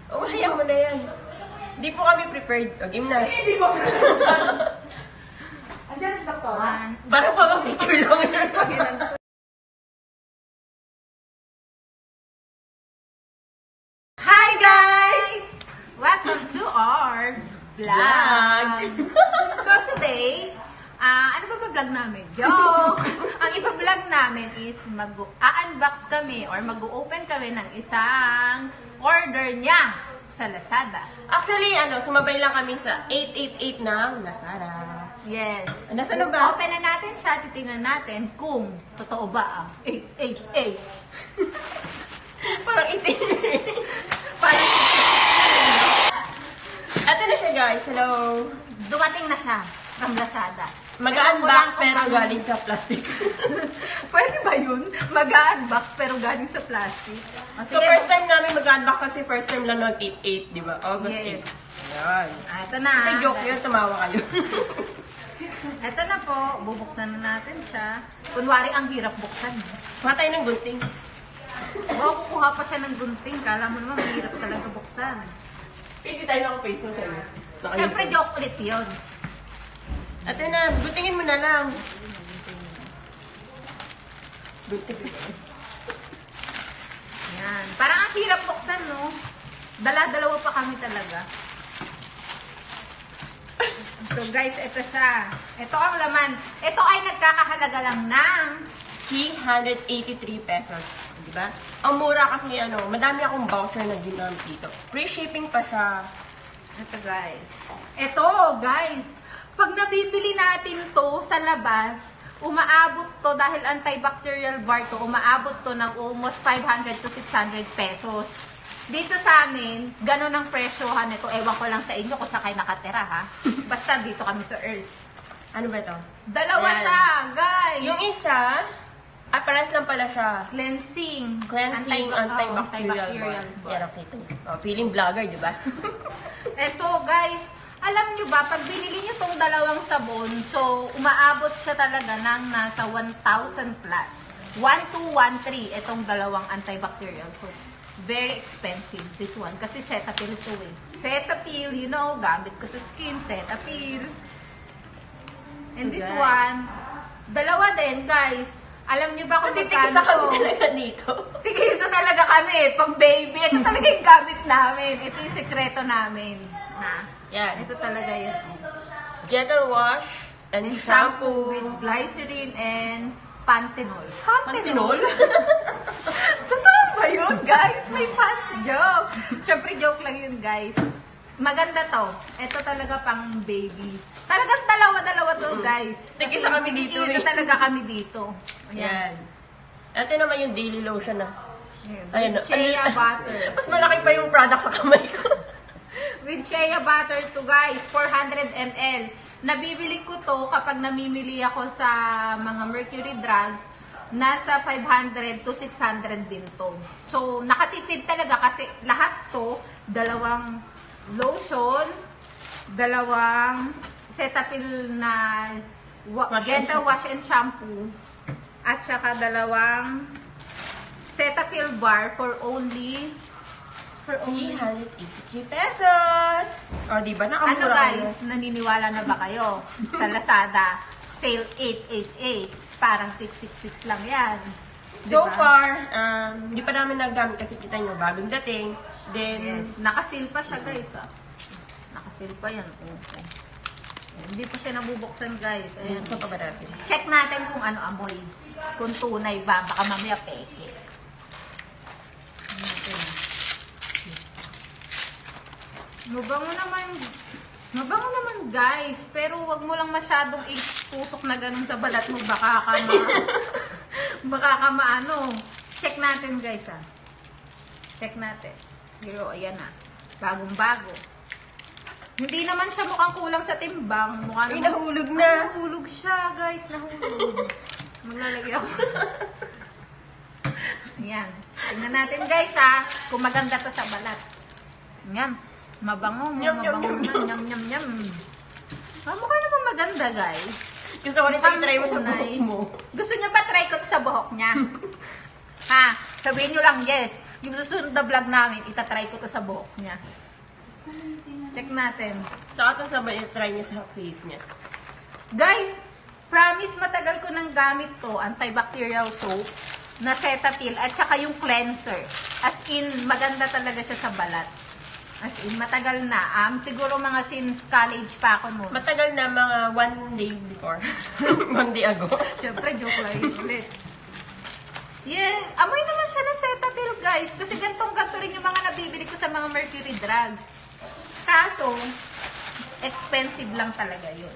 Oh, hayaan mo na yan. Hindi po kami prepared. O, game na. Hindi mo prepared. Andiyan na si Doktor. Para pa picture lang. Hi, guys! Welcome to our vlog. So today, ano ba vlog namin? Joke! Ang ipa-vlog namin is mag-unbox kami or mag-open kami ng isang order niya sa Lazada. Actually, sumabay lang kami sa 888 ng Lazada. Yes. Nasaan na ba? Open na natin siya, titingnan natin kung totoo ba ang 888. Parang itin. Parang Ito na siya, guys. Hello. Dumating na siya from Lazada. Mag-unbox pero galing sa plastic. Pwede ba yun? Mag-unbox pero galing sa plastic. O, So, sige, first time namin mag-unbox kasi first time lang ng 88, di ba? August Yes. 8. Ayan. Ito na. May joke yun, tumawa kayo. Ito na po, bubuksan na natin siya. Kunwari, ang hirap buksan. Kuha tayo ng gunting. Oo, kukuha pa siya ng gunting. Kala mo naman, mahirap talaga buksan. Hindi tayo naka-face mo sa'yo. Siyempre, joke ulit yun. Ito na, guntingin mo na lang. Gunting. Yan. Parang ang hirap buksan, no? Dala-dalawa pa kami talaga. So, guys, ito siya. Ito ang laman. Ito ay nagkakahalaga lang ng 383 pesos. Di ba? Ang mura kasi madami akong voucher na ginamit dito. Free shipping pa siya. ito, guys. Ito, guys. Pag nabibili natin to sa labas, umaabot to dahil antibacterial bar to, umaabot to ng almost 500 to 600 pesos. Dito sa amin, ganun ang presyohan nito. Ewan ko lang sa inyo kung saan kayo nakatira, ha? Basta dito kami sa Earth. Ano ba ito? Dalawa Ayan. siya, guys. Yung isa, pares lang pala siya. Cleansing. Cleansing, antibacterial. Yan, okay. Feeling vlogger, di ba? Ito, guys, alam nyo ba, pag binili nyo tong dalawang sabon, so, umaabot siya talaga ng nasa 1,000 plus. 1,213, itong dalawang antibacterial. So, very expensive, this one. Kasi Cetaphil ito eh. Cetaphil, you know, gamit ko sa skin, Cetaphil. And this Okay. one, dalawa din, guys. Alam nyo ba kung Kasi magkano tigisa kami to? talaga dito. Tigisa talaga kami, pang baby. Ito talaga yung gamit namin. Ito yung sekreto namin. Na, Yan. ito talaga yun. Gentle wash and And shampoo. shampoo with glycerin and panthenol. Panthenol? Totoo ba yun, guys? May joke. Siyempre, joke lang yun, guys. Maganda to. Ito talaga pang baby. Talagang dalawa-dalawa to, guys. Tigisa kami dito, Tigisa eh. talaga kami dito. Yan. Ito naman yung daily lotion na. Ayan. With shea butter. Mas malaki pa yung product sa kamay ko. With shea butter to, guys. 400 ml. Nabibili ko to kapag namimili ako sa mga Mercury drugs. Nasa 500 to 600 din to. So, nakatipid talaga kasi lahat to, dalawang lotion, dalawang Cetaphil na gentle wash and shampoo, at saka dalawang Cetaphil bar for only 383 pesos! O, diba? Ano Nakamura guys, naniniwala na ba kayo? Sa Lazada, sale 888, parang 666 lang yan. So Diba? far, hindi pa namin nagamit kasi kita nyo, bagong dating. Then, Yes, nakasil pa siya guys. Ah. Nakasil pa yan. Okay. Hindi pa siya nabubuksan guys. Ayan. ito pa ba natin? Check natin kung ano amoy. Kung tunay ba, baka mamaya peke. Mabango naman. Mabango naman guys. Pero wag mo lang masyadong itusok na ganun sa balat mo. Baka ka baka ka maano. Check natin guys ah. Check natin. Pero ayan na. Bagong bago. Hindi naman siya mukhang kulang sa timbang. Mukha Ay, naman. nahulog na. Nahulog siya, guys. Nahulog. Maglalagay ako. Ayan. Tingnan natin, guys, ha. Kung maganda to sa balat. Ayan. Mabango. Nyam, nyam, Mabango nyam. na. Nyam, nyam, nyam. Mukha naman maganda, guys. Gusto ko nito i-try mo sa Mukhang buhok mo. Gusto niya ba try ko to sa buhok niya? Ha? Sabihin niyo lang, yes. Yung susunod na vlog namin, itatry ko to sa buhok niya. Check natin. Sa atin sabay i-try niya sa face niya. Guys, promise matagal ko nang gamit to, antibacterial soap, na Cetaphil, at saka yung cleanser. As in, maganda talaga siya sa balat. As in, matagal na. Siguro mga since college pa ako noon. Matagal na, mga 1 day before. 1 day ago. Siyempre, joke lang yun ulit. Yeah, amoy naman siya ng Cetaphil, guys. Kasi gantong-ganto rin yung mga nabibili ko sa mga Mercury drugs. Kaso, expensive lang talaga yun.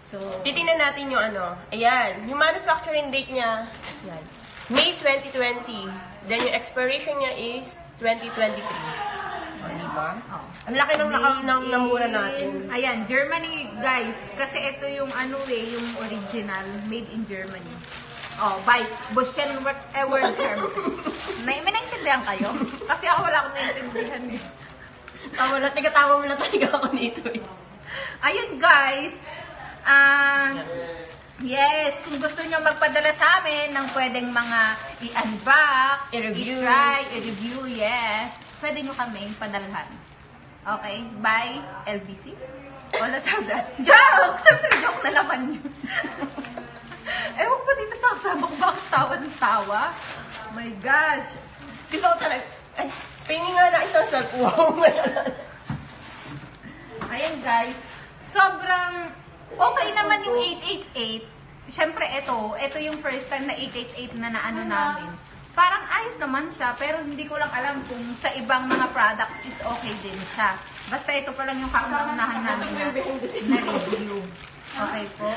So, Titingnan natin yung ano. Ayan. Yung manufacturing date niya, ayan, May 2020. Then yung expiration niya is 2023. O, diba? oh. Ang laki ng namura natin. Ayan, Germany, guys. Kasi ito yung ano yung original, made in Germany. Oh, by Buschen Word Term. May naintindihan kayo? Kasi ako wala akong naintindihan eh. Tawa mo na talaga ako nito eh. Ayun, guys. Yes, kung gusto nyo magpadala sa amin ng pwedeng mga i-unbox, I-review. i-try, i-review, yes. Pwede nyo kaming padalhan. Okay? Bye, LBC. O Lazada. Joke! Siyempre, joke na naman yun. Ewan ko dito sa kasama ko, bakit tawa ng tawa? My gosh. Gusto ko talaga, ay, pingin nga na isang salt. Wow, Ayan, guys. Sobrang okay naman yung 888. Siyempre, ito yung first time na 888 na naano namin. Parang ayos naman siya, pero hindi ko lang alam kung sa ibang mga products is okay din siya. Basta ito pa lang yung kauna-unahan namin na review. Okay po.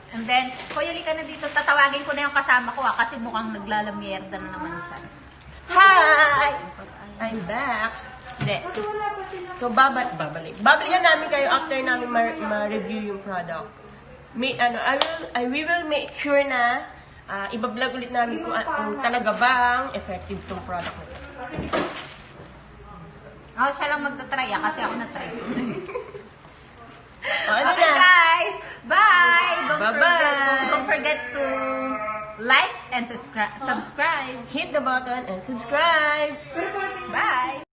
And then, Kuya Lika na dito, tatawagin ko na yung kasama ko kasi mukhang naglalamierda na naman siya. Hi! I'm back. Hindi. So, babalik. Babalikan namin kayo after namin ma-review yung product. We will make sure na ibablog ulit namin kung talaga bang effective tong product na ito. Oh, siya lang magta-try kasi ako na-try. Ano Okay, na? guys. Bye! Bye-bye! Don't forget to like and subscribe. Hit the button and subscribe! Bye!